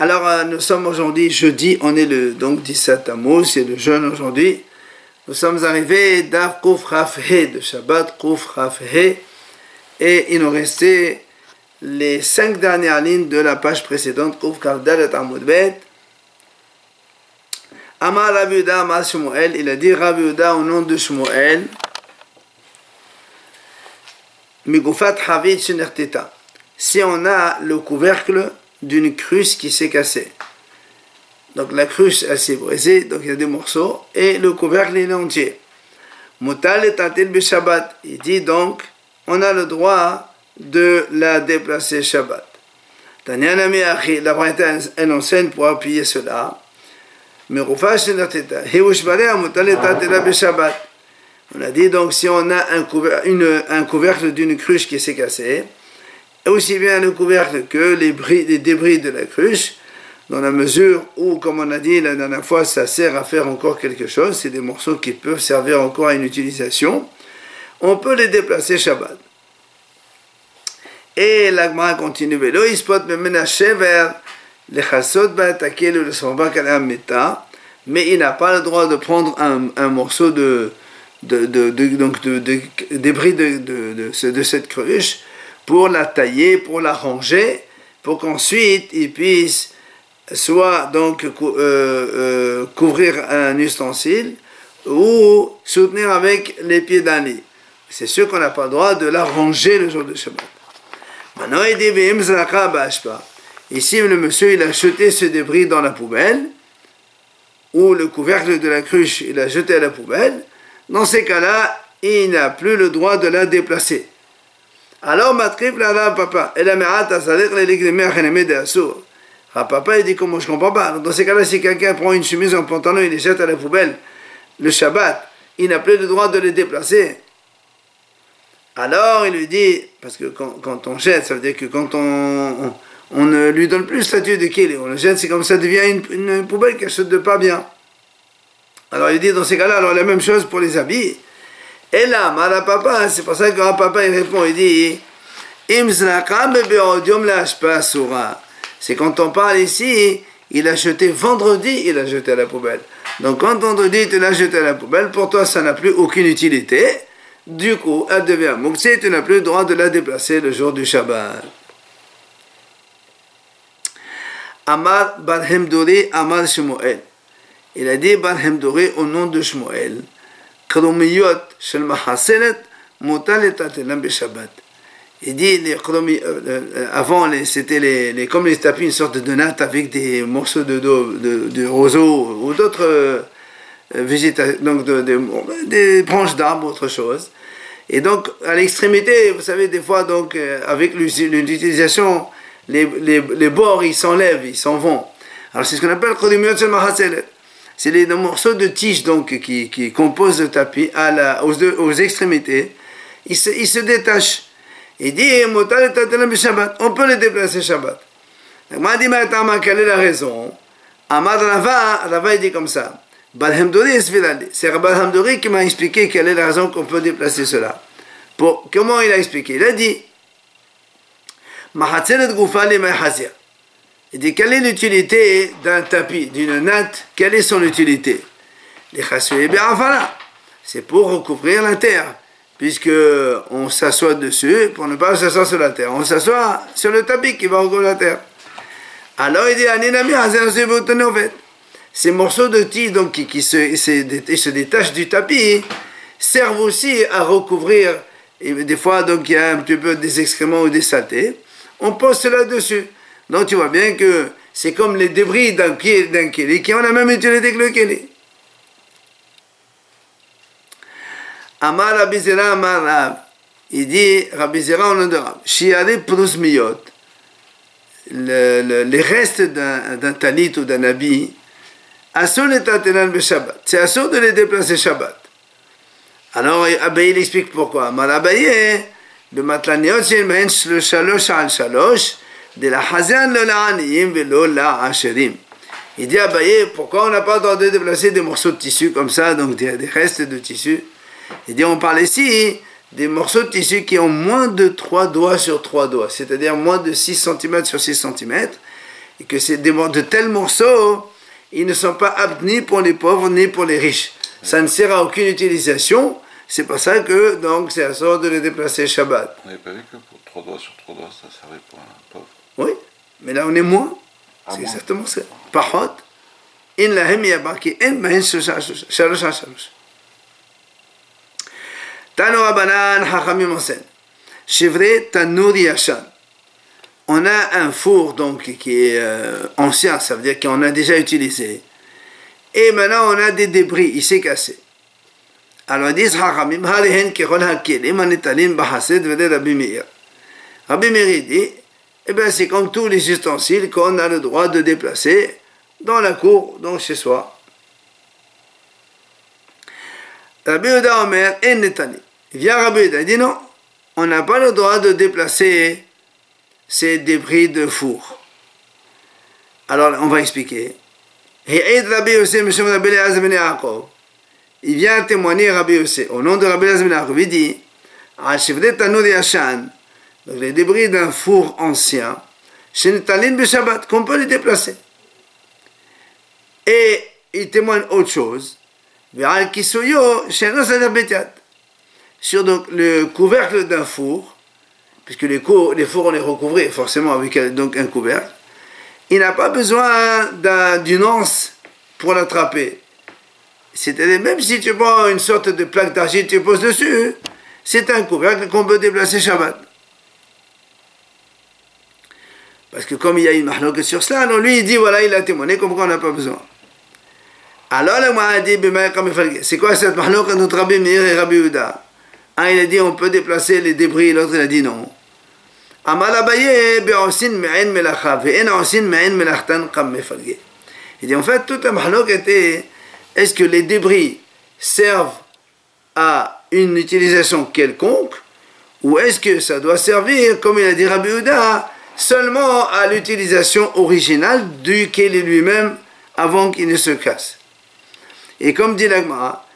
Alors, nous sommes aujourd'hui jeudi, on est le donc 17 Tammuz, c'est le jeûne aujourd'hui. Nous sommes arrivés d'Af Kouf Raf He, de Shabbat Kouf Raf He, et il nous restait les 5 dernières lignes de la page précédente, Kouf Kaf Dalet Amud Bet. Amar Rabbi Yehuda Amar Shmuel, il a dit Rabbi Yehuda au nom de Shmuel, Migufat Havit Shenerteta. Si on a le couvercle d'une cruche qui s'est cassée. Donc la cruche, elle s'est brisée, donc il y a des morceaux, et le couvercle il est entier. Mutal et tatil be Shabbat. Il dit donc, on a le droit de la déplacer Shabbat. Tanyanami Achi, la Braïta, elle enseigne pour appuyer cela. Merufa Shenerteta. Hiushbalea mutal et tatila be Shabbat. On a dit donc, si on a un couvercle d'une cruche qui s'est cassée, aussi bien le couvercle que les débris de la cruche, dans la mesure où, comme on a dit la dernière fois, ça sert à faire encore quelque chose, c'est des morceaux qui peuvent servir encore à une utilisation, on peut les déplacer Shabbat. Et l'Agmara continue, Velo ispot memena shever lechasot ba'atakel ou le sorba kalam meta, mais il n'a pas le droit de prendre un morceau de débris de cette cruche, pour la tailler, pour la ranger, pour qu'ensuite il puisse soit donc couvrir un ustensile ou soutenir avec les pieds d'un lit. C'est sûr qu'on n'a pas le droit de la ranger le jour de Shabbat. Maintenant il dit ici le monsieur il a jeté ce débris dans la poubelle, ou le couvercle de la cruche il a jeté à la poubelle. Dans ces cas-là, il n'a plus le droit de la déplacer. Alors, matrif la papa, et la mère a salé les légumes de Assour. Papa, il dit comment je comprends pas. Dans ces cas-là, si quelqu'un prend une chemise en pantalon, il les jette à la poubelle le Shabbat, il n'a plus le droit de les déplacer. Alors, il lui dit, parce que quand on jette, ça veut dire que quand on ne lui donne plus le statut de qu'il est, on le jette, c'est comme ça devient une poubelle quelque chose de pas bien. Alors, il dit dans ces cas-là, alors la même chose pour les habits. Et là, papa, c'est pour ça que papa il répond, il dit c'est quand on parle ici, il a jeté vendredi, il a jeté à la poubelle. Donc quand vendredi tu l'as jeté à la poubelle, pour toi ça n'a plus aucune utilité. Du coup, elle devient mouxée, tu n'as plus le droit de la déplacer le jour du Shabbat. Amar Bar Hemdori, Amar Shmuel. Il a dit Bar Hemdori au nom de Shmuel. Il dit avant c'était comme les tapis, une sorte de natte avec des morceaux de roseaux ou d'autres végétations, donc des branches d'arbres, autre chose. Et donc à l'extrémité, vous savez, des fois donc avec l'utilisation, les bords ils s'enlèvent, ils s'en vont. Alors c'est ce qu'on appelle Krodimiot Shel Mahaselet. C'est les morceaux de tige donc, qui composent le tapis aux extrémités. Ils se détachent. Il dit, on peut les déplacer Shabbat. Donc, m'a dit, quelle est la raison? Amad Rava, il dit comme ça. C'est Rabbi Hamdouri qui m'a expliqué quelle est la raison qu'on peut déplacer cela. Comment il a expliqué? Il a dit, il dit, quelle est l'utilité d'un tapis, d'une natte? Quelle est son utilité? C'est pour recouvrir la terre, puisque on s'assoit dessus pour ne pas s'asseoir sur la terre. On s'assoit sur le tapis qui va recouvrir la terre. Alors il dit, ces morceaux de tige donc, qui se détachent du tapis servent aussi à recouvrir, et des fois donc il y a un petit peu des excréments ou des saletés, on pose cela dessus. Donc tu vois bien que c'est comme les débris d'un keli qui ont la même utilité que le keli. Amar Rabbi Zera Amar Rav. Il dit, Rabbi Zera au nom de Rav, Shiare Prus Miyot, les restes d'un talit ou d'un habit, Asur le tatenan be Shabbat. C'est asur de les déplacer Shabbat. Alors Abaye il explique pourquoi. Amar Abaye, Bematlaniot shel mehen shalosh al shalosh, de la hazan le la aniyim velo la asherim. Il dit Abaye, pourquoi on n'a pas le droit de déplacer des morceaux de tissu comme ça, donc des restes de tissu? Il dit on parle ici des morceaux de tissu qui ont moins de 3 doigts sur 3 doigts, c'est-à-dire moins de 6 cm sur 6 cm. et que c'est de tels morceaux, ils ne sont pas aptes ni pour les pauvres ni pour les riches. Ça ne sert à aucune utilisation. C'est pour ça que donc c'est à sorte de les déplacer Shabbat. On n'avait pas vu que pour 3 doigts sur 3 doigts, ça servait pour un pauvre. Oui, mais là on est moins. Ah, C'est moins. exactement ça. Pahot, in lahem yabaki, en bahin shalosh. Tano Rabbanan Hachamim enseigne. Chevre Tanour Yashan. On a un four donc qui est ancien, ça veut dire qu'on a déjà utilisé. Et maintenant on a des débris, il s'est cassé. Alors ils disent Hachamim, Halihen Kechol Hakelim Anetalim Bahased Vede Rabbi Meir. Rabbi Meir dit, eh bien c'est comme tous les ustensiles qu'on a le droit de déplacer dans la cour, donc chez soi. Rabbi Yehuda Omer, En Netani. Il vient Rabbi Yehuda, il dit non, on n'a pas le droit de déplacer ces débris de four. Alors on va expliquer. Il vient témoigner Rabbi Yossé au nom de Rabbi Eliezer ben Yaakov. Il dit donc les débris d'un four ancien qu'on peut les déplacer. Et il témoigne autre chose sur donc, le couvercle d'un four, puisque les fours on les recouvrait forcément avec donc un couvercle. Il n'a pas besoin d'une anse pour l'attraper. C'est-à-dire, même si tu prends une sorte de plaque d'argile, tu poses dessus, c'est un couvercle qu'on peut déplacer Shabbat. Parce que comme il y a une mahloket sur cela, alors lui il dit, voilà, il a témoigné comme quoi on n'a pas besoin. Alors le Mouah dit, c'est quoi cette mahloket entre Rabbi Meir et Rabbi Yehuda? Un il a dit, on peut déplacer les débris, l'autre il a dit non. Il dit en fait toute la mahlok était est-ce que les débris servent à une utilisation quelconque ou est-ce que ça doit servir comme il a dit Rabbi Yehuda seulement à l'utilisation originale du keli lui-même avant qu'il ne se casse. Et comme dit l'Agmara,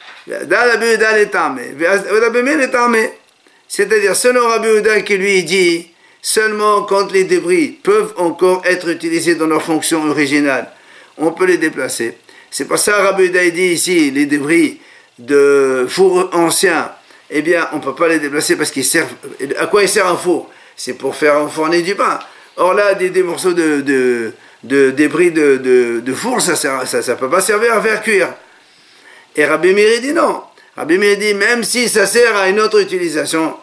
c'est-à-dire selon Rabbi Yehuda qui lui dit seulement quand les débris peuvent encore être utilisés dans leur fonction originale, on peut les déplacer. C'est pour ça Rabbi Yehuda dit ici, les débris de four anciens, eh bien, on ne peut pas les déplacer parce qu'ils servent... À quoi il sert un four? C'est pour faire enfourner du pain. Or là, des morceaux de débris de four, ça ne peut pas servir à faire cuire. Et Rabbi Meir dit non. Rabbi Meir dit, même si ça sert à une autre utilisation,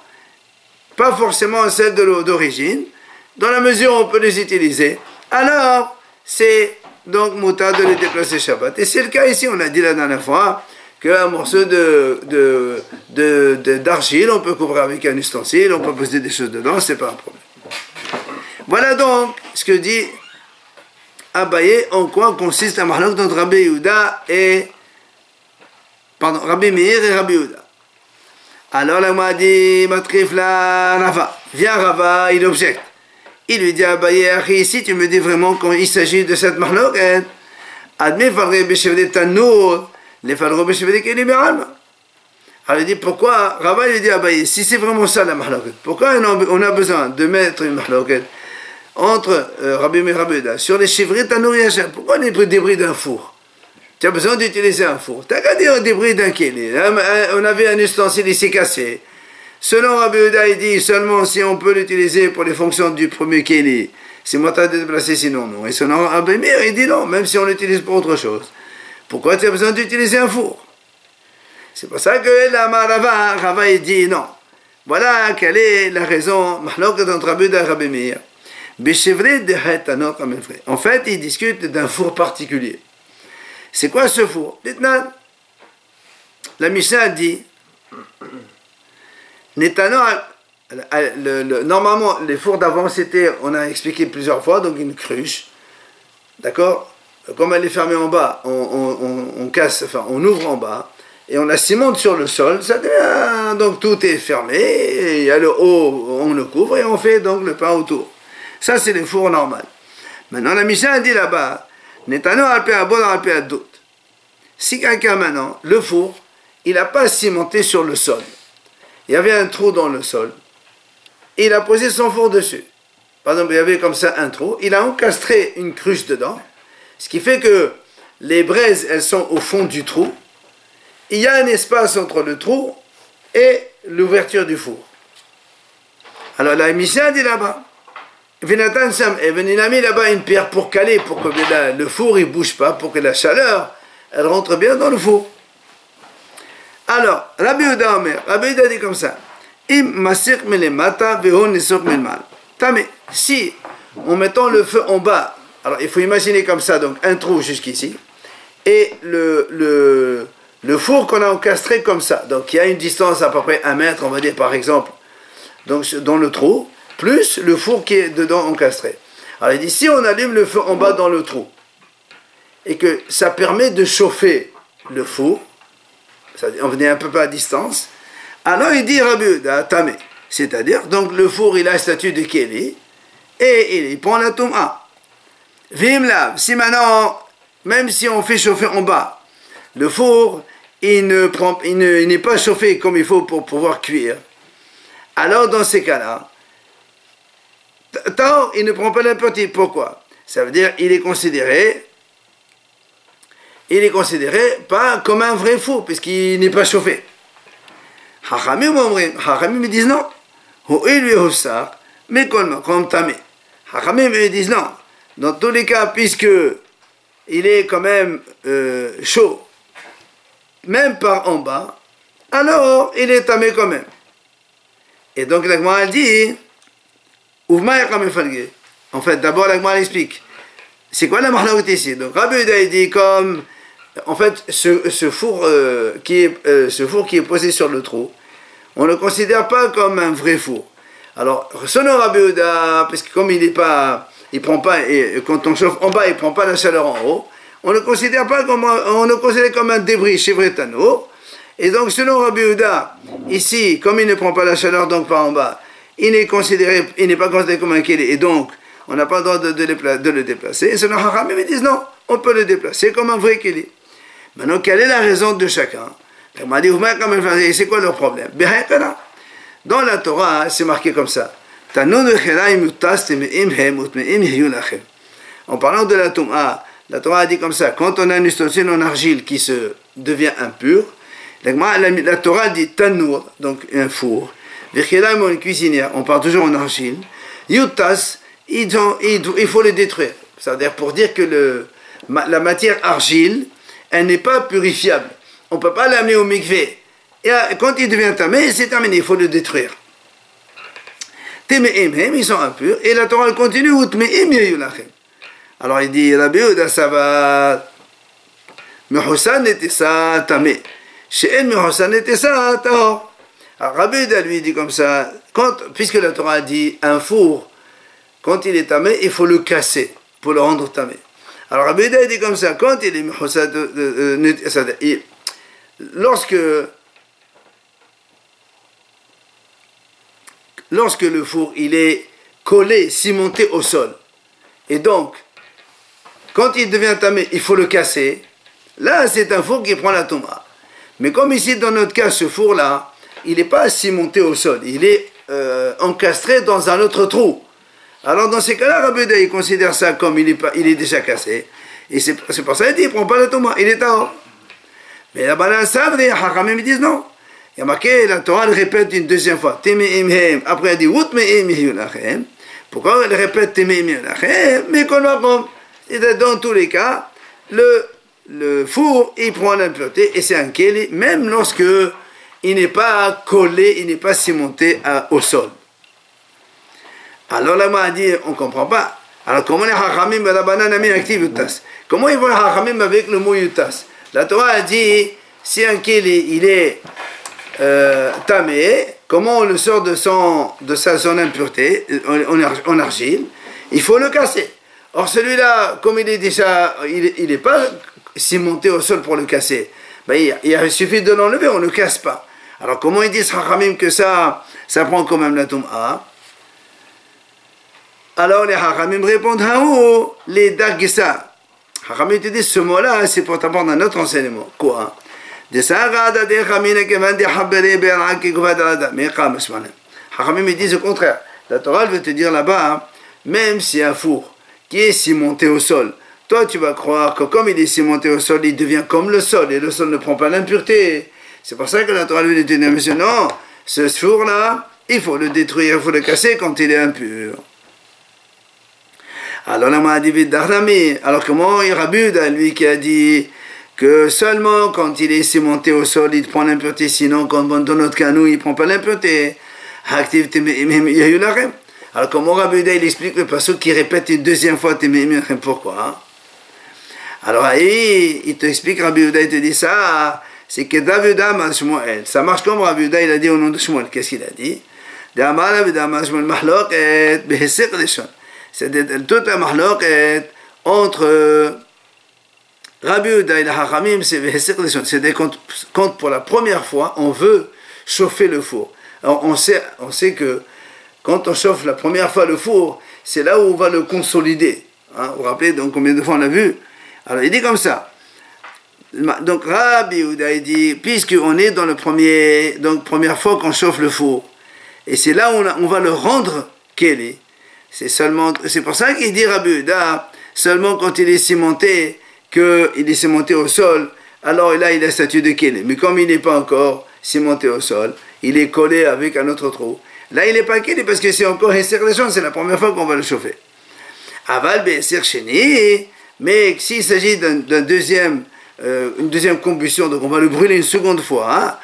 pas forcément celle d'origine, dans la mesure où on peut les utiliser, alors c'est donc moutarde de les déplacer Shabbat. Et c'est le cas ici, on a dit la dernière fois, qu'un morceau d'argile, on peut couvrir avec un ustensile, on peut poser des choses dedans, c'est pas un problème. Voilà donc ce que dit Abaye, en quoi consiste la mahlok entre Rabbi Yehuda et Rabbi Meir et Rabbi Yehuda. Alors là, m'a dit, Matrif la Rava. Viens Rava, il objecte. Il lui dit à Abaye, ici tu me dis vraiment qu'il s'agit de cette mahlok, admet Falre Beshevde Tanour, les Falre Beshevde Kelibéram. Alors il dit, pourquoi, Rava lui dit à Abaye, si c'est vraiment ça la mahlok, pourquoi on a besoin de mettre une mahlok entre Rabbi Meir et Rabbi Yehuda sur les chivrit Tanour Yachem? Pourquoi les débris d'un four? Tu as besoin d'utiliser un four. Tu n'as qu'à dire un débris d'un keli. On avait un ustensile, il s'est cassé. Selon Rabbi Yehuda, il dit seulement si on peut l'utiliser pour les fonctions du premier keli. C'est moi de déplacer, sinon non. Et selon Rabbi Meir, il dit non, même si on l'utilise pour autre chose. Pourquoi tu as besoin d'utiliser un four? C'est pour ça que la Rava, il dit non. Voilà quelle est la raison. Entre Rabbi Yehuda et Rabbi Meir. En fait, ils discutent d'un four particulier. C'est quoi ce four? Dites-nous. La Mishnah dit normalement, les fours d'avant, c'était, on a expliqué plusieurs fois, donc une cruche. D'accord? Comme elle est fermée en bas, on casse, enfin, on ouvre en bas, et on la cimente sur le sol, ça devient, donc tout est fermé, et il y a le haut, on le couvre, et on fait donc le pain autour. Ça, c'est les fours normaux. Maintenant, la Mishnah dit là-bas, si quelqu'un maintenant, le four, il n'a pas cimenté sur le sol, il y avait un trou dans le sol, et il a posé son four dessus. par exemple, il y avait comme ça un trou, il a encastré une cruche dedans, ce qui fait que les braises, elles sont au fond du trou. Il y a un espace entre le trou et l'ouverture du four. Alors la Mishnah dit là-bas, Vinatan Sam, il a mis là-bas une pierre pour caler, pour que le four ne bouge pas, pour que la chaleur, elle rentre bien dans le four. Alors, Rabbi Yehuda Omer, Rabbi Yehuda dit comme ça, si, en mettant le feu en bas, alors il faut imaginer comme ça, donc un trou jusqu'ici, et le four qu'on a encastré comme ça, donc il y a une distance à peu près 1 mètre, on va dire par exemple, donc dans le trou, plus le four qui est dedans encastré. Alors il dit, si on allume le feu en bas dans le trou, et que ça permet de chauffer le four, on venait un peu à distance, alors il dit Rabbi Yehuda Tamé, c'est-à-dire, donc le four il a le statut de Kéli, et il prend la Touma. Vimla, si maintenant, même si on fait chauffer en bas, le four, il n'est pas chauffé comme il faut pour pouvoir cuire, alors dans ces cas-là, il ne prend pas l'impureté. Pourquoi? Ça veut dire il est considéré pas comme un vrai four, puisqu'il n'est pas chauffé. Hachamim me disent non. Mais comme tamé. Hachamim me disent non. Dans tous les cas, puisque il est quand même chaud, même par en bas, alors il est tamé quand même. Et donc la Gemara dit, en fait, d'abord la Gemara explique, c'est quoi la marloquette ici? Donc Rabbi Yehuda dit comme, en fait, ce four qui est posé sur le trou, on ne le considère pas comme un vrai four. Alors, selon Rabbi Yehuda, parce que comme il prend pas, et quand on chauffe en bas, il prend pas la chaleur en haut, on le considère comme un débris chez Bretano. Et donc, selon Rabbi Yehuda, ici, comme il ne prend pas la chaleur donc par en bas, il n'est pas considéré comme un kélé, et donc on n'a pas le droit de le déplacer. Et selon Hachamim, ils disent non, on peut le déplacer comme un vrai kélé. Maintenant, quelle est la raison de chacun? Il m'a dit, c'est quoi leur problème? Dans la Torah, c'est marqué comme ça. En parlant de la Touma, la Torah a dit comme ça, quand on a une ustensile en argile qui se devient impur, la Torah dit tanour, donc un four, une cuisinière, on parle toujours en argile, yutas, il faut le détruire. C'est-à-dire pour dire que la matière argile, elle n'est pas purifiable. On ne peut pas l'amener au mikvé. Et quand il devient tamé, c'est terminé, il faut le détruire. Ils sont impurs, et la Torah continue, alors il dit, Rabbi Yehuda, ça va, Mehosan était ça, tamé. Chez Mehosan était ça, tahor. Alors Rabbi Yehuda lui dit comme ça, puisque la Torah dit un four, quand il est tamé, il faut le casser pour le rendre tamé. Alors Rabbi Yehuda dit comme ça, quand il est Mehosan, lorsque le four il est collé, cimenté au sol, et donc quand il devient tamé, il faut le casser, là c'est un four qui prend la touma. Mais comme ici dans notre cas, ce four là, il n'est pas cimenté au sol, il est encastré dans un autre trou. Alors dans ces cas-là, Rabbi Yehuda il considère ça comme il est déjà cassé, et c'est pour ça qu'il dit il ne prend pas la touma, il est en haut. Mais là-bas, là, ça veut dire, Hachamim disent non. Il y a marqué, la Torah le répète une deuxième fois. Après, elle dit, pourquoi elle répète mais qu'on va prendre. Dans tous les cas, le four, il prend l'impureté, et c'est un kéli, même lorsque il n'est pas collé, il n'est pas cimenté au sol. Alors là, moi, dit, on ne comprend pas. Alors, comment les Hachamim, la banane a mis active yutas? Comment ils vont les Hachamim avec le mot yutas? La Torah a dit, si un kéli, il est tamé, comment on le sort de son impureté, en argile, il faut le casser. Or celui-là, comme il est déjà, il n'est pas cimenté au sol pour le casser, ben, il suffit de l'enlever, on ne le casse pas. Alors comment ils disent Hachamim que ça prend quand même la Touma? Alors les Hachamim répondent, Haou, les Dagisa. Hachamim te dit, ce mot-là, c'est pour t'apprendre un autre enseignement. Quoi? Hachamim me disent au contraire. La Torah veut te dire là-bas, même si un four qui est cimenté au sol, toi tu vas croire que comme il est cimenté au sol, il devient comme le sol, et le sol ne prend pas l'impureté. C'est pour ça que la Torah lui dit, non, ce four-là, il faut le détruire, il faut le casser quand il est impur. Alors la Ma'adivid d'Arnami, alors comment Rabbi Yehuda, lui qui a dit que seulement quand il est cimenté au sol, il prend l'impureté, sinon quand dans notre cas, nous, il ne prend pas l'impureté. Alors comment Rabbi Yehuda, il explique le passage qui répète une deuxième fois, pourquoi hein? Alors il te explique, Rabbi Yehuda, il te dit ça, c'est que David Amal Shmuel, ça marche comme Rabbi Yehuda, il a dit au nom de Shmuel, qu'est-ce qu'il a dit? C'est toute la mahloket entre Rabbi Yehuda et la Hachamim, c'est quand pour la première fois on veut chauffer le four. Alors on sait que quand on chauffe la première fois le four, c'est là où on va le consolider. Hein, vous vous rappelez donc combien de fois on l'a vu? Alors il dit comme ça. Donc Rabbi Yehuda il dit, puisqu'on est dans première fois qu'on chauffe le four, et c'est là où on va le rendre keli. C'est pour ça qu'il dit Rabbi Yehuda, seulement quand il est cimenté, qu'il est cimenté au sol, alors là il a statut de keli. Mais comme il n'est pas encore cimenté au sol, il est collé avec un autre trou. Là il n'est pas keli parce que c'est encore Hesser Leshon, c'est la première fois qu'on va le chauffer. Aval Be'Hesser Sheni, mais s'il s'agit une deuxième combustion, donc on va le brûler une seconde fois. Hein?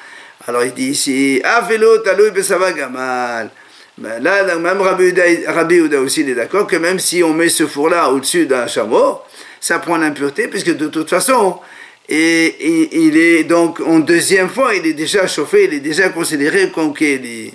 Alors il dit ici, Avelo Talou Besava Gamal. Ben là, même Rabbi Yehuda aussi il est d'accord que même si on met ce four-là au-dessus d'un chameau, ça prend l'impureté, puisque de toute façon, et il est donc en deuxième fois, il est déjà chauffé, il est déjà considéré comme qu'il.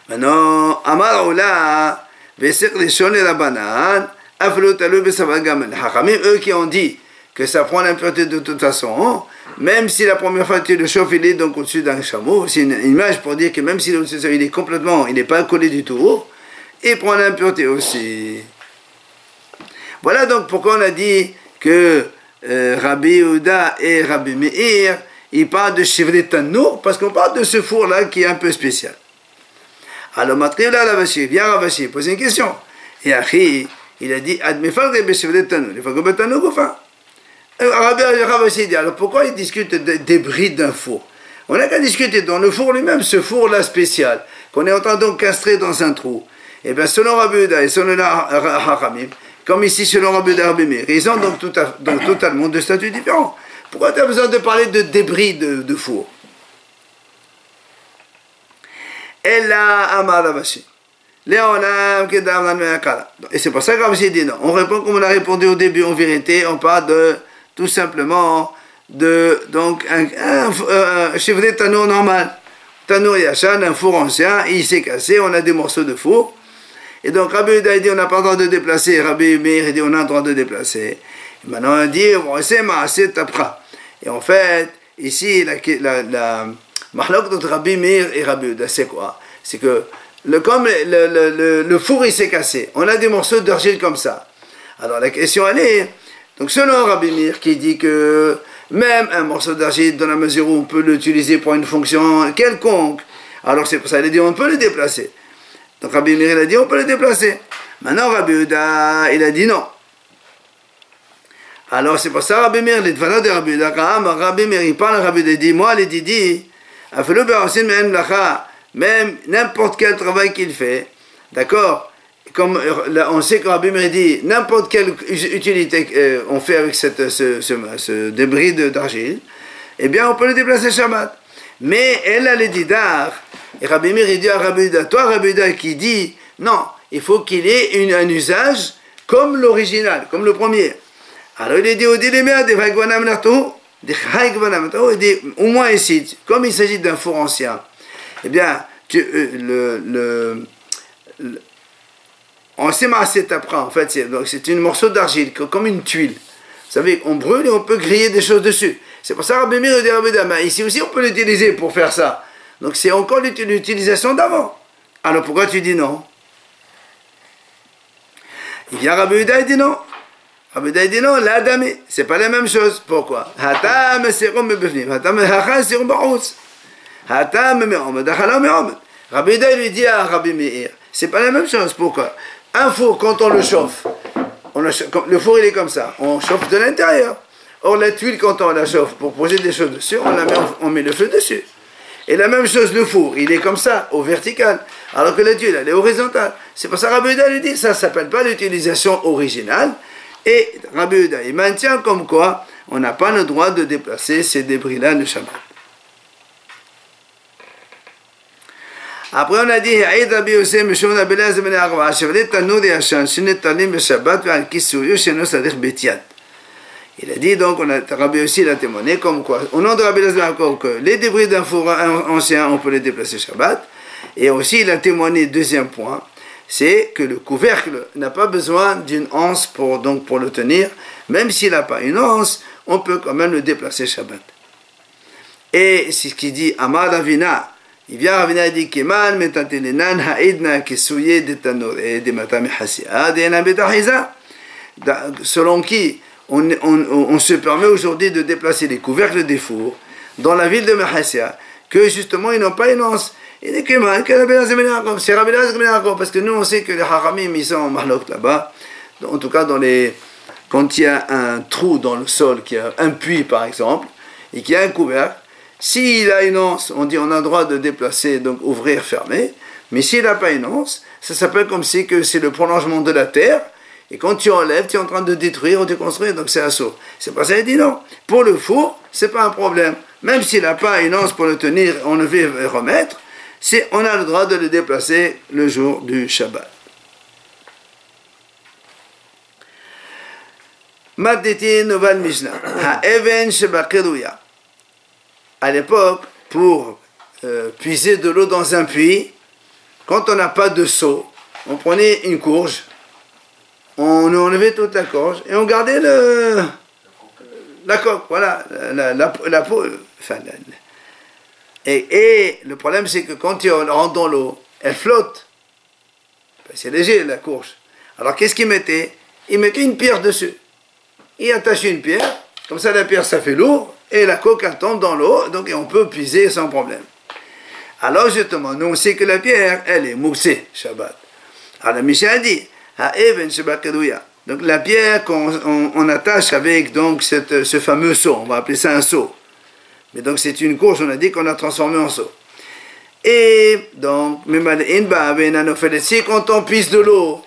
Maintenant, Amar Ola, Vesek Leshon et Rabbanan, Aflo Talou Besava Gamal. Hachamim, eux qui ont dit que ça prend l'impureté de toute façon, même si la première fois tu le chauffes, il est donc au-dessus d'un chameau, c'est une image pour dire que même s'il est au-dessus, il est complètement, il n'est pas collé du tout, il prend l'impureté aussi. Voilà donc pourquoi on a dit que Rabbi Yehuda et Rabbi Meir, ils parlent de Shivre Tanour, parce qu'on parle de ce four-là qui est un peu spécial. Alors maintenant, là, Ravashi, viens Ravashi, pose une question. Et Achi, il a dit, Admefal Rabbi Shivre Tanour, il faut que Tanour ou pas. Ravashi dit, alors pourquoi il discute des débris d'un four? On n'a qu'à discuter dans le four lui-même, ce four-là spécial, qu'on est en train donc castrer dans un trou. Et bien selon Rabbi Yehuda et selon Hachamim, comme ici selon Rabbi Yehuda et Rabbi Meir, ils ont donc totalement deux statuts différents. Pourquoi tu as besoin de parler de débris de four? Ella Amar Ravashi. Et c'est pour ça que Ravashi dit non. On répond comme on a répondu au début, en vérité, on parle tout simplement donc un chevret tanour normal. Tanour yachan, un four ancien, il s'est cassé, on a des morceaux de four. Et donc Rabbi Yehuda dit on n'a pas le droit de déplacer, Rabbi Meir dit on a le droit de déplacer. Et maintenant on dit c'est Maaseh Tapra. Et en fait, ici la mahlok entre Rabbi Meir et Rabbi Yehuda, c'est quoi? C'est que comme le four il s'est cassé, on a des morceaux d'argile comme ça. Alors la question elle est, donc selon Rabbi Meir qui dit que même un morceau d'argile dans la mesure où on peut l'utiliser pour une fonction quelconque, alors c'est pour ça qu'il a dit on peut le déplacer. Donc Rabbi Meir il a dit on peut le déplacer. Maintenant Rabbi Yehuda il a dit non. Alors c'est pour ça Rabbi Meir, les dvanas de Rabbi Yehuda, Rabbi Meir il parle, Rabbi Yehuda dit moi il dit même n'importe quel travail qu'il fait, d'accord, comme on sait que Rabbi Meir dit n'importe quelle utilité on fait avec ce débris d'argile, eh bien on peut le déplacer Shabbat. Mais elle a les didar, et Rabbi Meir il dit à Rabbi Yehuda, toi Rabbi Yehuda qui dit non, il faut qu'il ait un usage comme l'original, comme le premier. Alors il dit au moins ici, comme il s'agit d'un four ancien, eh bien, on sait Maaseh Tapra, en fait, c'est un morceau d'argile, comme une tuile. Vous savez, on brûle et on peut griller des choses dessus. C'est pour ça que Rabbi Meir dit Rabbi Yehuda, ici aussi on peut l'utiliser pour faire ça. Donc c'est encore l'utilisation d'avant. Alors pourquoi tu dis non? Il vient Rabbi Yehuda et dit non. Rabbi Yehuda dit non, la dame, c'est pas la même chose. Pourquoi? Hatam serum befnim, hatam hachal serum ba'utz. Hatam me'omed, hachala me'omed. Rabbi Yehuda lui dit à Rabbi Meir, C'est pas la même chose. Pourquoi? Un four, quand on le chauffe, le four il est comme ça, on chauffe de l'intérieur. Or la tuile, quand on la chauffe pour poser des choses dessus, on met le feu dessus. Et la même chose, le four, il est comme ça, au vertical, alors que la tuile, elle est horizontale. C'est pour ça que Rabbi Yehuda lui dit, ça ne s'appelle pas l'utilisation originale. Et Rabbi Yehuda, il maintient comme quoi on n'a pas le droit de déplacer ces débris-là le Shabbat. Après on a dit, il a dit donc, Rabbi aussi l'a témoigné comme quoi, au nom de Rabbi Elazar encore, que les débris d'un four ancien, on peut les déplacer Shabbat. Et aussi il a témoigné, deuxième point, c'est que le couvercle n'a pas besoin d'une anse pour le tenir. Même s'il n'a pas une anse, on peut quand même le déplacer Shabbat. Et c'est ce qu'il dit, Amar Ravina. Il vient Ravina et dit, Keman metatelenan ha'idna kesouye de tanor et de matame hasia de ena betahiza. Selon qui on se permet aujourd'hui de déplacer les couvercles des fours dans la ville de Mahassia, que justement ils n'ont pas une anse. Il dit que c'est Rabbi Elazar, parce que nous on sait que les Haramim ils sont en Mahlok là-bas, en tout cas quand il y a un trou dans le sol, qu'il y a un puits par exemple, et qu'il y a un couvercle, s'il a une anse, on dit on a le droit de déplacer, donc ouvrir, fermer, mais s'il n'a pas une anse, ça s'appelle comme si que c'est le prolongement de la terre. Et quand tu enlèves, tu es en train de détruire ou de construire, donc c'est un saut. C'est pour ça qu'il dit non. Pour le four, c'est pas un problème. Même s'il n'a pas une anse pour le tenir, on le veut remettre, on a le droit de le déplacer le jour du Shabbat. Madditi Noval Mishnah. Ha'even shebakeruya. À l'époque, pour puiser de l'eau dans un puits, quand on n'a pas de seau, on prenait une courge, on enlevait toute la courge et on gardait la coque, voilà, la peau. Enfin, et le problème, c'est que quand tu rentres dans l'eau, elle flotte. C'est léger, la courge. Alors, qu'est-ce qu'il mettait? Il mettait une pierre dessus. Il attachait une pierre, comme ça, la pierre, ça fait lourd, et la coque, elle tombe dans l'eau, donc on peut puiser sans problème. Alors, justement, nous, on sait que la pierre, elle est moussée, Shabbat. Alors, Michel dit, donc la pierre qu'on attache avec donc ce fameux seau, on va appeler ça un seau. Mais donc c'est une courge, on a dit qu'on a transformé en seau. Et donc, si quand on puise de l'eau,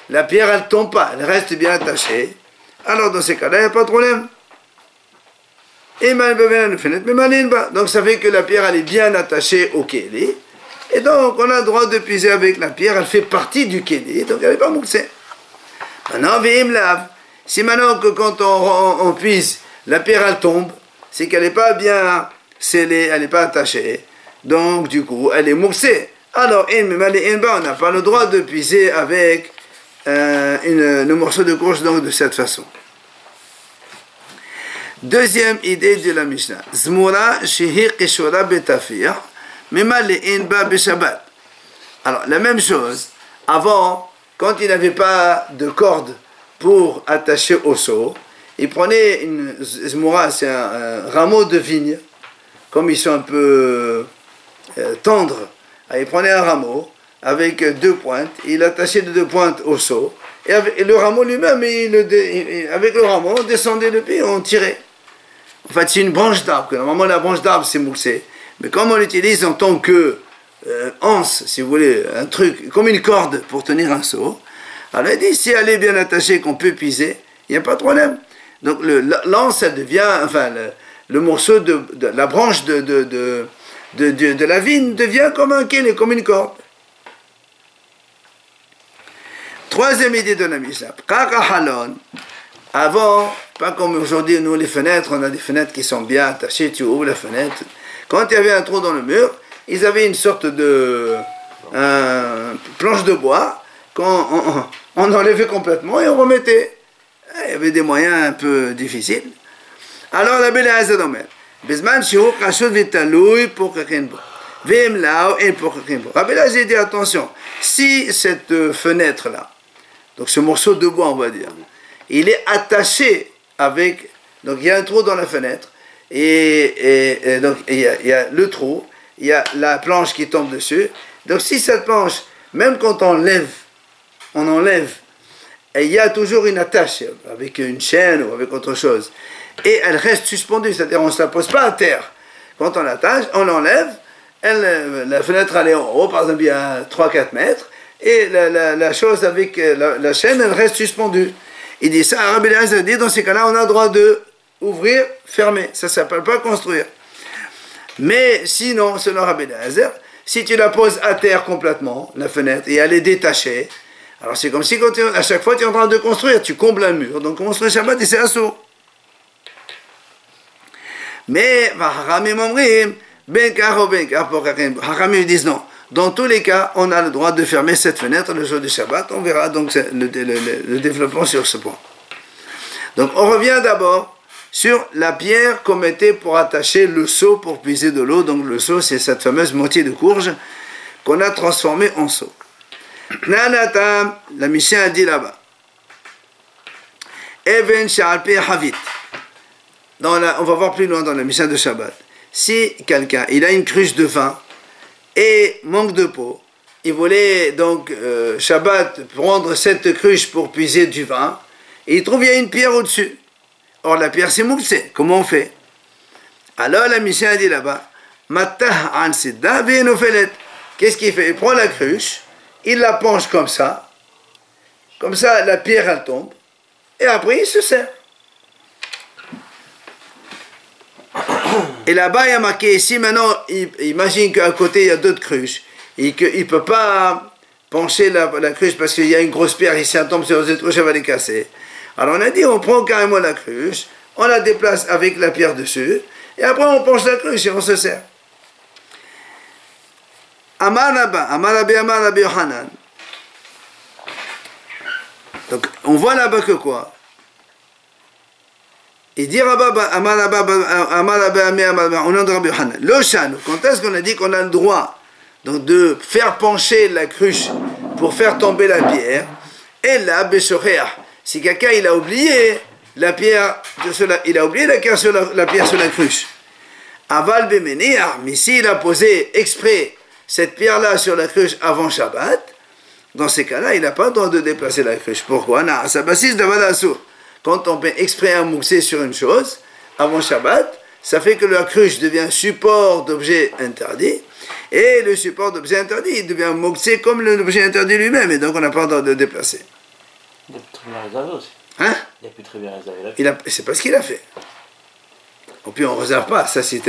la pierre elle tombe pas, elle reste bien attachée, alors dans ces cas-là, il n'y a pas de problème. Donc ça fait que la pierre elle est bien attachée au kéli. Et donc, on a le droit de puiser avec la pierre, elle fait partie du kéli, donc elle n'est pas moussée. Maintenant, si maintenant que quand on puise, la pierre elle tombe, c'est qu'elle n'est pas bien scellée, elle n'est pas attachée, donc du coup, elle est moussée. Alors, on n'a pas le droit de puiser avec le morceau de courge donc de cette façon. Deuxième idée de la Mishnah. Zmura shehi qishura betafir. Alors, la même chose, avant, quand il n'avait pas de corde pour attacher au seau, il prenait une zmoura, c'est un rameau de vigne, comme ils sont un peu tendres, il prenait un rameau avec deux pointes, il attachait les deux pointes au seau, et le rameau lui-même, avec le rameau, on descendait le pied, on tirait. En fait, c'est une branche d'arbre, normalement la branche d'arbre c'est moussé. Mais comme on l'utilise en tant que anse, si vous voulez, un truc, comme une corde pour tenir un seau, alors il dit, si elle est bien attachée, qu'on peut puiser, il n'y a pas de problème. Donc l'anse, elle devient, enfin, le morceau de la branche de la vigne devient comme un kéli, comme une corde. Troisième idée de la Mishnah. Avant, pas comme aujourd'hui, nous, les fenêtres, on a des fenêtres qui sont bien attachées, tu ouvres la fenêtre. Quand il y avait un trou dans le mur, ils avaient une sorte de planche de bois qu'on enlevait complètement et on remettait. Il y avait des moyens un peu difficiles. Alors, la belle Azad Omer, Bezman Shihu Kashut Vitalouy pour Kakenbo. Vem Lao et pour Kakenbo. Rabbi Elazar dit attention, si cette fenêtre-là, donc ce morceau de bois, on va dire, il est attaché avec, donc il y a un trou dans la fenêtre, et donc il y a le trou, il y a la planche qui tombe dessus. Donc si cette planche, même quand on enlève, et il y a toujours une attache avec une chaîne ou avec autre chose. Et elle reste suspendue, c'est-à-dire on ne se la pose pas à terre. Quand on l'attache, on l'enlève, la fenêtre elle est en haut, par exemple il y a 3-4 mètres, et la chose avec la chaîne, elle reste suspendue. Il dit ça, Rabbi Eliezer dit, dans ces cas-là, on a le droit de ouvrir, fermer. Ça ne s'appelle pas construire. Mais sinon, selon Rabbi Eliezer, si tu la poses à terre complètement, la fenêtre, et elle est détachée, alors c'est comme si à chaque fois tu es en train de construire, tu combles un mur. Donc construire Shabbat et c'est assourd. Mais, Haramim disent non. Dans tous les cas, on a le droit de fermer cette fenêtre le jour du Shabbat. On verra donc le développement sur ce point. Donc on revient d'abord sur la pierre qu'on mettait pour attacher le seau pour puiser de l'eau. Donc le seau, c'est cette fameuse moitié de courge qu'on a transformée en seau. Nanatam, la Mishnah a dit là-bas. Even Shalpe Havit. On va voir plus loin dans la Mishnah de Shabbat. Si quelqu'un, il a une cruche de vin et manque de peau, il voulait donc Shabbat prendre cette cruche pour puiser du vin, et il trouve qu'il y a une pierre au-dessus. Or la pierre c'est mouksé, comment on fait? Alors la Mishnah a dit là-bas, Mattah an sidda ve'enofelet. Qu'est-ce qu'il fait? Il prend la cruche, il la penche comme ça la pierre elle tombe, et après il se sert. Et là-bas, il y a marqué ici, maintenant, imagine qu'à côté, il y a d'autres cruches, et qu'il ne peut pas pencher la cruche parce qu'il y a une grosse pierre ici, elle tombe sur cette cruche, elle va les casser. Alors on a dit, on prend carrément la cruche, on la déplace avec la pierre dessus, et après on penche la cruche et on se sert. Amar Rabbi Yohanan. Donc, on voit là-bas que quoi? Il dit au nom de Rabbi Yohanan, quand est-ce qu'on a dit qu'on a le droit donc, de faire pencher la cruche pour faire tomber la pierre? Et là, si quelqu'un il a oublié la pierre, il a oublié la pierre sur la cruche. Aval Bemenia, mais s'il a posé exprès cette pierre-là sur la cruche avant Shabbat, dans ces cas-là, il n'a pas le droit de déplacer la cruche. Pourquoi? Quand on met exprès un mouxé sur une chose, avant Shabbat, ça fait que la cruche devient support d'objet interdit, et le support d'objet interdit, il devient mouxé comme l'objet interdit lui-même, et donc on n'a pas le droit de le déplacer. Il a pu très bien réserver aussi. Hein? Il a pu très bien réserver. C'est pas ce qu'il a fait. Et puis on ne réserve pas, ça c'est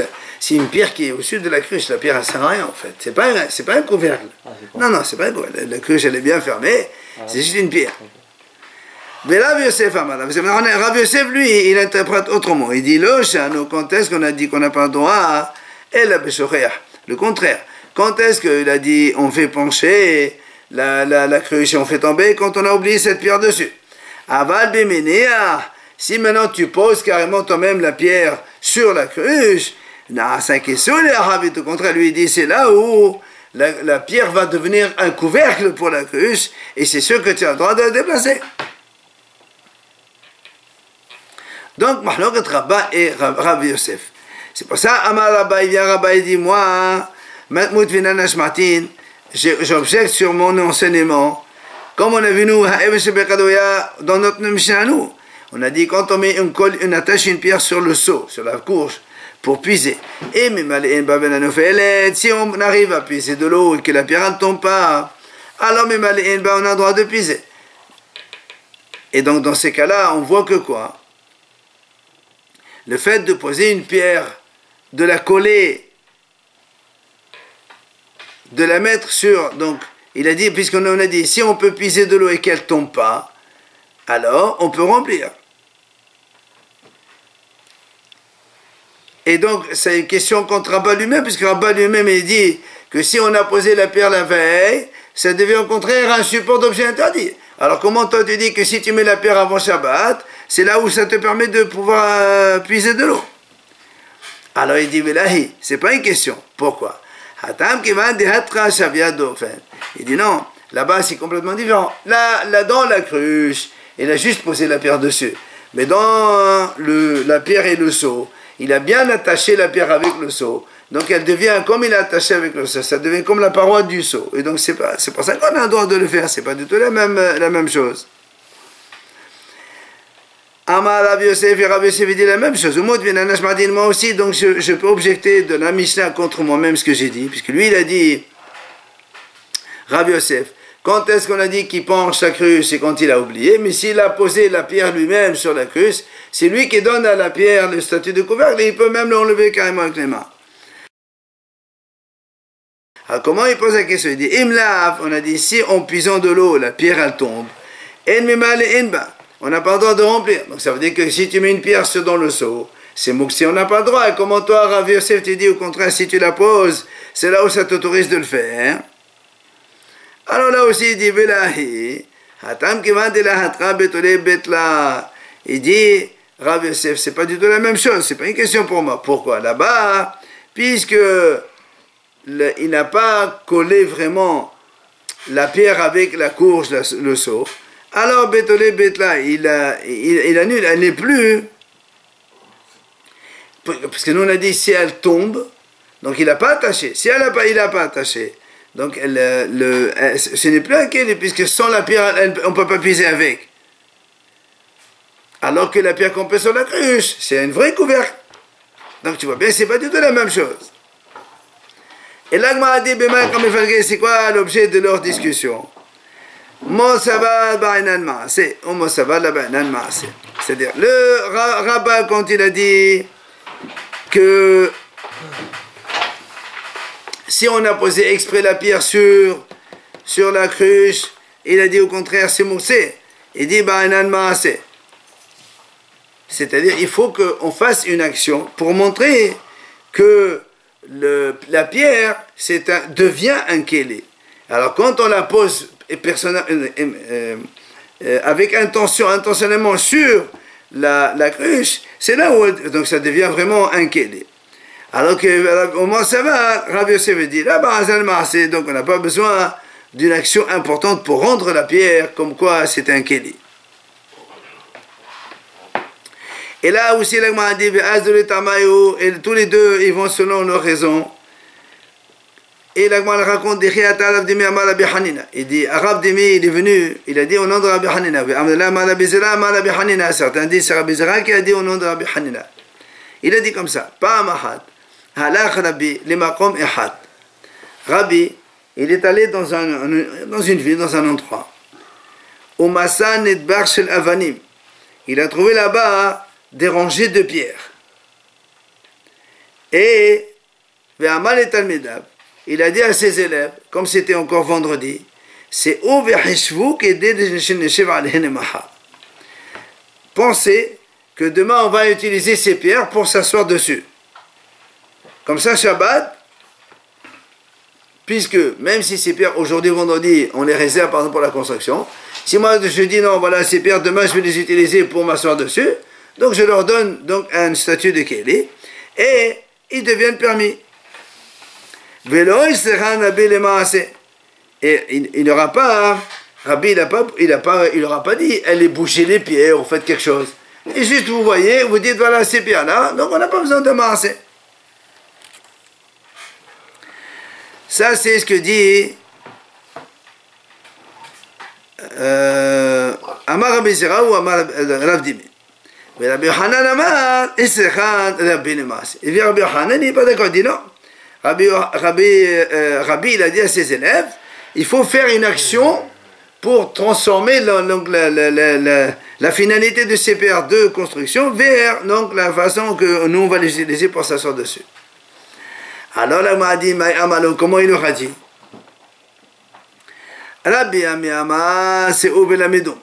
une pierre qui est au sud de la cruche, la pierre elle ne sert à rien en fait, c'est pas un couvercle. Non, c'est pas un couvercle, la cruche elle est bien fermée, c'est juste une pierre. Okay. Mais Rav Yosef, lui, il interprète autrement. Il dit, quand est-ce qu'on a dit qu'on n'a pas le droit? Le contraire. Quand est-ce qu'il a dit, on fait pencher la cruche et on fait tomber quand on a oublié cette pierre dessus? Aval Bemenea, si maintenant tu poses carrément toi-même la pierre sur la cruche, au contraire, lui, il dit, c'est là où la pierre va devenir un couvercle pour la cruche, et c'est sûr que tu as le droit de la déplacer. Donc, Mahlokat Rabba et Rav Yosef. C'est pour ça, Amar Rabba, il vient Rabba, il dit, moi, Matmout Vinanash Martin, j'objecte sur mon enseignement, comme on a vu nous, dans notre Mishnah, nous. On a dit, quand on met une attache, une pierre sur le seau, sur la courge, pour puiser. Et si on arrive à puiser de l'eau et que la pierre ne tombe pas, alors on a le droit de puiser. Et donc, dans ces cas-là, on voit que quoi? Le fait de poser une pierre, de la coller, de la mettre sur... Donc, il a dit, puisqu'on a dit, si on peut puiser de l'eau et qu'elle ne tombe pas, alors on peut remplir. Et donc, c'est une question contre Rabba lui-même, puisque Rabba lui-même, il dit que si on a posé la pierre la veille, ça devient au contraire un support d'objet interdit. Alors, comment toi tu dis que si tu mets la pierre avant Shabbat, c'est là où ça te permet de pouvoir puiser de l'eau? Alors, il dit, Velahi, c'est pas une question. Pourquoi? Il dit non, là-bas c'est complètement différent. Là, dans la cruche, il a juste posé la pierre dessus. Mais dans la pierre et le seau, il a bien attaché la pierre avec le seau. Donc elle devient, comme il est attaché avec le seau, ça devient comme la paroi du seau. Et donc c'est pour ça qu'on a le droit de le faire, c'est pas du tout la même chose. Amar Rabbi Yosef et Rabbi Yosef dit la même chose. Moi aussi, donc je peux objecter de la Mishnah contre moi-même ce que j'ai dit, puisque lui il a dit, Rabbi Yosef, quand est-ce qu'on a dit qu'il penche la cruche? C'est quand il a oublié, mais s'il a posé la pierre lui-même sur la cruche, c'est lui qui donne à la pierre le statut de couvercle et il peut même l'enlever carrément avec les mains. Alors comment il pose la question? Il dit, Imlav, on a dit, si en puisant de l'eau, la pierre elle tombe, En mimal et enba. On n'a pas le droit de remplir. Donc ça veut dire que si tu mets une pierre dans le seau, c'est mouxi, on n'a pas le droit. Et comment toi, Rav Yosef, tu dis au contraire, si tu la poses, c'est là où ça t'autorise de le faire. Alors là aussi, il dit, Velahi, Hatam kivan de la hatra betole betla. Il dit, Rav Yosef, c'est pas du tout la même chose, c'est pas une question pour moi. Pourquoi? Là-bas, puisque il n'a pas collé vraiment la pierre avec la courge, le seau, alors Betolé Betla, il annule, elle n'est plus. Parce que nous on a dit si elle tombe, donc il n'a pas attaché. Si il n'a pas attaché, donc ce n'est plus un kélé, puisque sans la pierre, on ne peut pas puiser avec. Alors que la pierre qu'on peut sur la cruche, c'est une vraie couvercle. Donc tu vois bien, c'est pas du tout la même chose. Et là, c'est quoi l'objet de leur discussion? C'est-à-dire, le rabbin, quand il a dit que si on a posé exprès la pierre sur la cruche, il a dit au contraire, c'est moussé. Il dit, c'est-à-dire, il faut qu'on fasse une action pour montrer que la pierre devient un kélé. Alors, quand on la pose avec intentionnellement sur la cruche, c'est là où donc ça devient vraiment un kélé. Alors que au moins ça va, Rav Yosef dit là-bas, donc on n'a pas besoin d'une action importante pour rendre la pierre comme quoi c'est un kélé. Et là aussi, l'Agma dit et tous les deux ils vont selon leur raison. Et l'Agma raconte des Chiat Rav Dimi Amar Rabbi Hanina. Il dit, Rav Dimi, il est venu, il a dit au nom de Rabbi Hanina. Certains disent c'est Rabbi Zera qui a dit au nom de Rabbi Hanina. Il a dit comme ça, Pa'amahat, halach Rabbi, limakom ehad. Rabbi, il est allé dans une ville, dans un endroit. Umasa nedbar shel avanim. Il a trouvé là-bas des rangées de pierres. Et, ve'amal et talmidav. Il a dit à ses élèves, comme c'était encore vendredi, c'est pensez que demain on va utiliser ces pierres pour s'asseoir dessus. Comme ça, Shabbat, puisque même si ces pierres aujourd'hui, vendredi, on les réserve par exemple pour la construction, si moi je dis non, voilà ces pierres, demain je vais les utiliser pour m'asseoir dessus, donc je leur donne donc un statut de Kéli et ils deviennent permis. Et il n'aura pas, Rabbi, il n'aura pas dit, allez boucher les pierres ou faites quelque chose. Et juste vous voyez, vous dites voilà ces pierres-là, donc on n'a pas besoin de masser. Ça c'est ce que dit Amar Rabbi Zera ou Amar Rav Dimi. Mais Rabbi Hanan Amar, Isrechan Rabbi Nemas. Et bien Rabbi Hanan, il n'est pas d'accord, il dit non. Rabbi, il a dit à ses élèves, il faut faire une action pour transformer la finalité de ces pierres de construction vers donc, la façon que nous on va les utiliser pour s'asseoir dessus. Alors là, m'a dit, comment il aura dit? Rabbi Amiyama, c'est Obelamidon.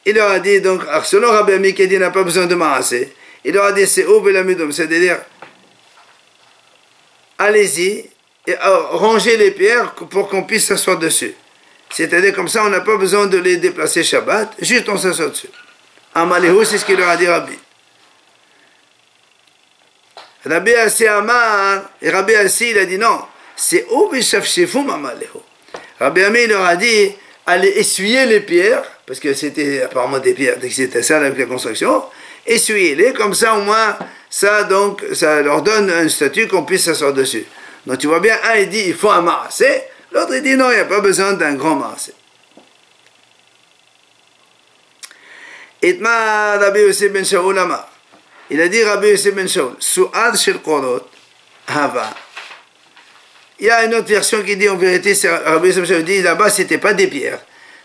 Il leur a dit, donc, selon Rabbi Ami qui dit, n'a pas besoin de marasser, il leur a dit, c'est Obelamidon, c'est-à-dire, allez-y et rangez les pierres pour qu'on puisse s'asseoir dessus. C'est-à-dire comme ça, on n'a pas besoin de les déplacer Shabbat, juste on s'assoit dessus. Amaléhu, c'est ce qu'il leur a dit Rabbi. Rabbi Assi Amar, et Rabbi Assi, il a dit non, c'est Obishafshifum Amaléhu. Rabbi Ami, il leur a dit, allez essuyer les pierres, parce que c'était apparemment des pierres, c'était ça avec la construction, essuyez-les, comme ça au moins, ça leur donne un statut qu'on puisse s'asseoir dessus. Donc tu vois bien, un il dit il faut un marassé, l'autre il dit non, il n'y a pas besoin d'un grand marassé. Itma Rabbi Yosef ben Shaul Amar. Il a dit Rabbi Yosef ben Shaul, Su'ad shel Qorot, Hava. Il y a une autre version qui dit en vérité, Rabbi Yosef ben Shaul dit là-bas c'était pas des pierres,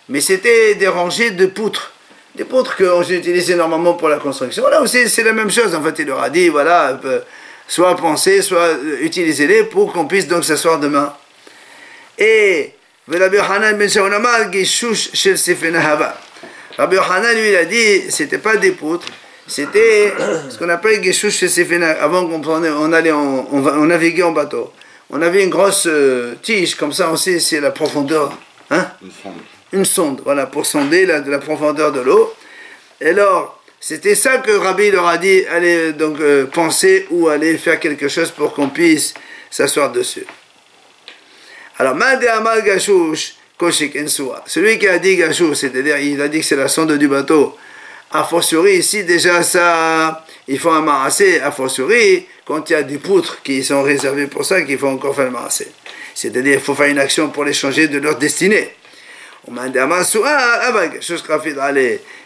mais c'était des rangées de poutres. Des poutres qu'on utilisait normalement pour la construction. Là aussi c'est la même chose, en fait il leur a dit voilà, soit penser, soit utilisez-les pour qu'on puisse donc s'asseoir demain. Et Rabbi Yochanan ben Shaul Amar, Gishush shel Sefena Hava. Rabbi Yochanan, lui, il a dit, c'était pas des poutres, c'était ce qu'on appelle Geshush chez Sefena. Avant qu'on on naviguait en bateau. On avait une grosse tige, comme ça on sait c'est la profondeur. Hein? Une sonde, voilà, pour sonder la profondeur de l'eau. Et alors, c'était ça que Rabbi leur a dit, allez donc penser ou aller faire quelque chose pour qu'on puisse s'asseoir dessus. Alors, Mande Amal Gashush, celui qui a dit Gachou, c'est-à-dire il a dit que c'est la sonde du bateau, a fortiori ici déjà ça, il faut un marassé, a fortiori quand il y a des poutres qui sont réservées pour ça, qu'il faut encore faire le marassé. C'est-à-dire il faut faire une action pour les changer de leur destinée.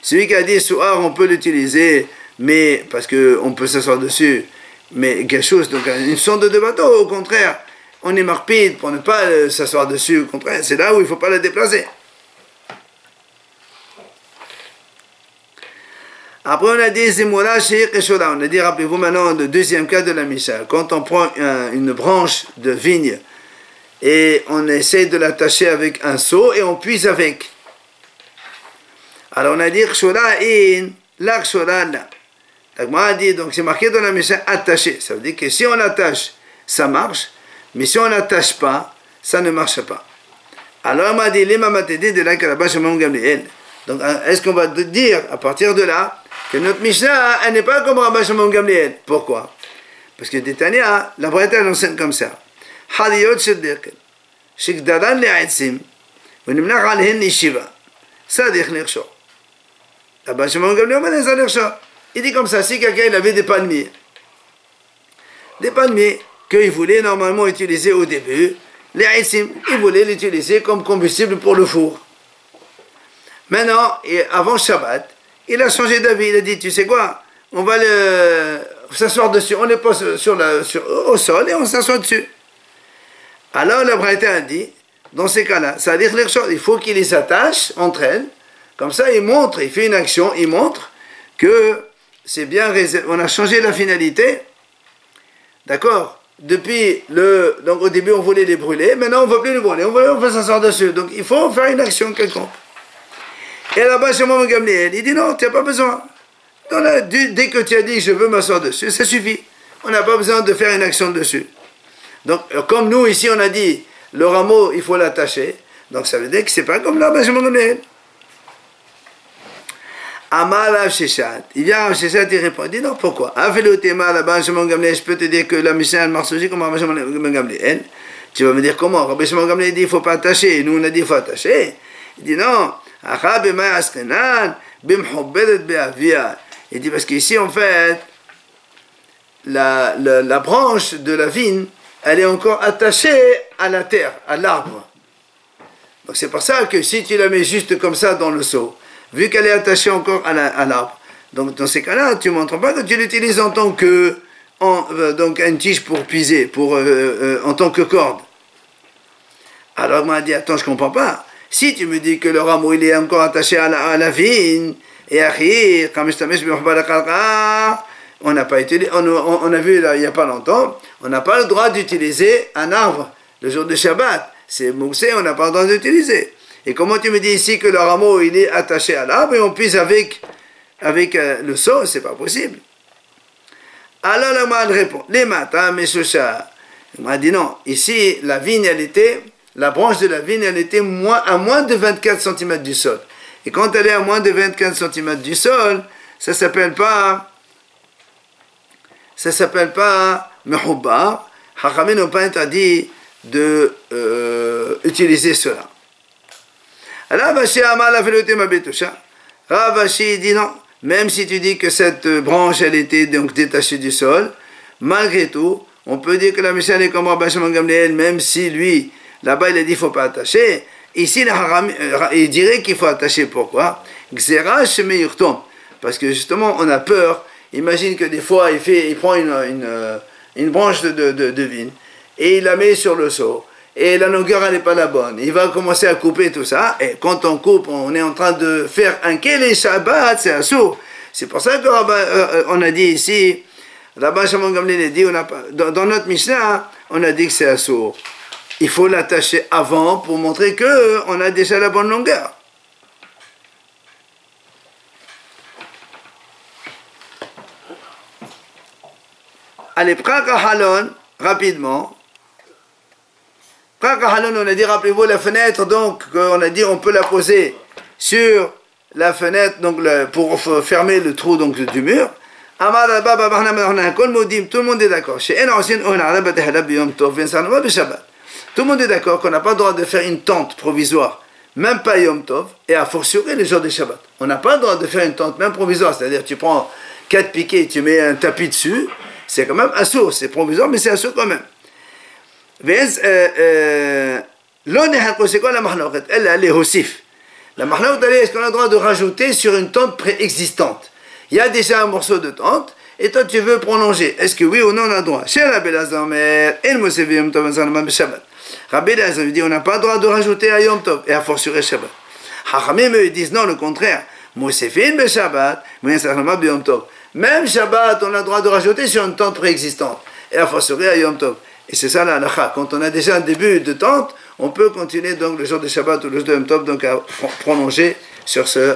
Celui qui a dit Souar, on peut l'utiliser, mais parce qu'on peut s'asseoir dessus, mais Gachou, donc une sonde de bateau, au contraire. On est marpide pour ne pas s'asseoir dessus, au contraire, c'est là où il ne faut pas la déplacer. Après on a dit Zimola Sheikh Eshola, on a dit, rappelez-vous maintenant le deuxième cas de la Misha, quand on prend une branche de vigne et on essaie de l'attacher avec un seau et on puise avec. Alors on a dit Eshola in, la Eshola la. Donc on a dit, donc c'est marqué dans la Misha attaché, ça veut dire que si on l'attache, ça marche. Mais si on n'attache pas, ça ne marche pas. Alors, on m'a dit, les mamatédés de la Karabah Shimon Gamliel. Donc, est-ce qu'on va dire, à partir de là, que notre Mishnah, elle n'est pas comme Rabbi Shimon Gamliel? Pourquoi? Parce que Détania, la Braïta, elle enseigne comme ça. Hadiyot Sheddekel, Shikdaran Le'atzim, Venimnach Alhen Yeshiva, Sadich Lirshor. Rabbi Shimon Gamliel, on va Lirshor. Il dit comme ça, si quelqu'un avait des palmiers, qu'il voulait normalement utiliser au début, les haïtim, il voulait l'utiliser comme combustible pour le four. Maintenant, et avant Shabbat, il a changé d'avis, il a dit, tu sais quoi, on va s'asseoir dessus, on les pose au sol et on s'assoit dessus. Alors la Braïta a dit, dans ces cas-là, ça veut dire il faut qu'il les attache entre elles, comme ça il montre, il fait une action, il montre que c'est bien réservé, on a changé la finalité, d'accord? Donc au début on voulait les brûler, maintenant on ne veut plus les brûler, on veut s'asseoir dessus. Donc il faut faire une action quelconque. Et là-bas, chez Shimon Gamliel, il dit non, tu n'as pas besoin. Dès que tu as dit je veux m'asseoir dessus, ça suffit. On n'a pas besoin de faire une action dessus. Donc comme nous ici on a dit le rameau il faut l'attacher, donc ça veut dire que c'est pas comme là-bas chez Shimon Gamliel. Amal Avsheshat. Il vient Avsheshat, il répond. Il dit non, pourquoi? Avelotema là-bas, Shimon Gamliel, je peux te dire que la Mishnah elle marche aussi comme Rabbi Shimon Gamliel. Tu vas me dire comment? Rabbi Shimon Gamliel dit il ne faut pas attacher. Nous on a dit il faut attacher. Il dit non. Il dit parce qu'ici en fait, la branche de la vigne, elle est encore attachée à la terre, à l'arbre. Donc c'est pour ça que si tu la mets juste comme ça dans le seau, vu qu'elle est attachée encore à l'arbre. Donc dans ces cas-là, tu ne montres pas que tu l'utilises en tant que donc une tige pour puiser, en tant que corde. Alors il m'a dit, attends, je ne comprends pas. Si tu me dis que le rameau il est encore attaché à la vigne, et on n'a pas utilisé, on a vu là, il n'y a pas longtemps, on n'a pas le droit d'utiliser un arbre le jour de Shabbat. C'est moussé, on n'a pas le droit d'utiliser. Et comment tu me dis ici que le rameau il est attaché à l'arbre et on puise avec le seau, c'est pas possible. Alors la main répond, les matins, mes chouchas. Il m'a dit non, ici la vigne la branche de la vigne elle était à moins de 24 cm du sol. Et quand elle est à moins de 24 cm du sol, ça s'appelle pas mehubba. Hachamim n'ont pas interdit de utiliser cela. Ravashi Amar la veloté ma betusha. Ravashi dit non, même si tu dis que cette branche, elle était donc détachée du sol, malgré tout, on peut dire que la Mishnah est comme Rabbi Shimon Gamliel, même si lui, là-bas, il a dit qu'il ne faut pas attacher. Ici, il dirait qu'il faut attacher. Pourquoi? Parce que justement, on a peur. Imagine que des fois, il prend une branche de vigne et il la met sur le seau. Et la longueur, elle n'est pas la bonne. Il va commencer à couper tout ça. Et quand on coupe, on est en train de faire un kélé Shabbat, c'est un sourd. C'est pour ça que on a dit ici, Rabbi Shimon Gamliel a dit, dans notre Mishnah, on a dit que c'est un sourd. Il faut l'attacher avant pour montrer qu'on a déjà la bonne longueur. Allez, Praka Halon, rapidement. Praka Halon, on a dit, rappelez-vous la fenêtre, donc, on a dit, on peut la poser sur la fenêtre, donc, pour fermer le trou donc, du mur. Amar Baba Kol Modim, tout le monde est d'accord. Tout le monde est d'accord qu'on n'a pas le droit de faire une tente provisoire, même pas Yom Tov, et à fortiori les jours de Shabbat. On n'a pas le droit de faire une tente, même provisoire, c'est-à-dire tu prends 4 piquets et tu mets un tapis dessus, c'est quand même assourd, c'est provisoire, mais c'est assourd quand même. C'est quoi la mahloket? Elle est hosif. La mahloket, est-ce qu'on a le droit de rajouter sur une tente préexistante? Il y a déjà un morceau de tente, et toi tu veux prolonger. Est-ce que oui ou non on a le droit? Chez Rabbi Elazar, Rabbi Elazar dit on n'a pas le droit de rajouter à Yom Tov, et à fortiori Shabbat. Hachamim eux disent non, le contraire. Même Shabbat, on a le droit de rajouter sur une tente préexistante, et à fortiori à Yom Tov. Et c'est ça la halakha. Quand on a déjà un début de tente, on peut continuer donc le jour de Shabbat ou le jour de Yom Tov, donc à prolonger sur cela.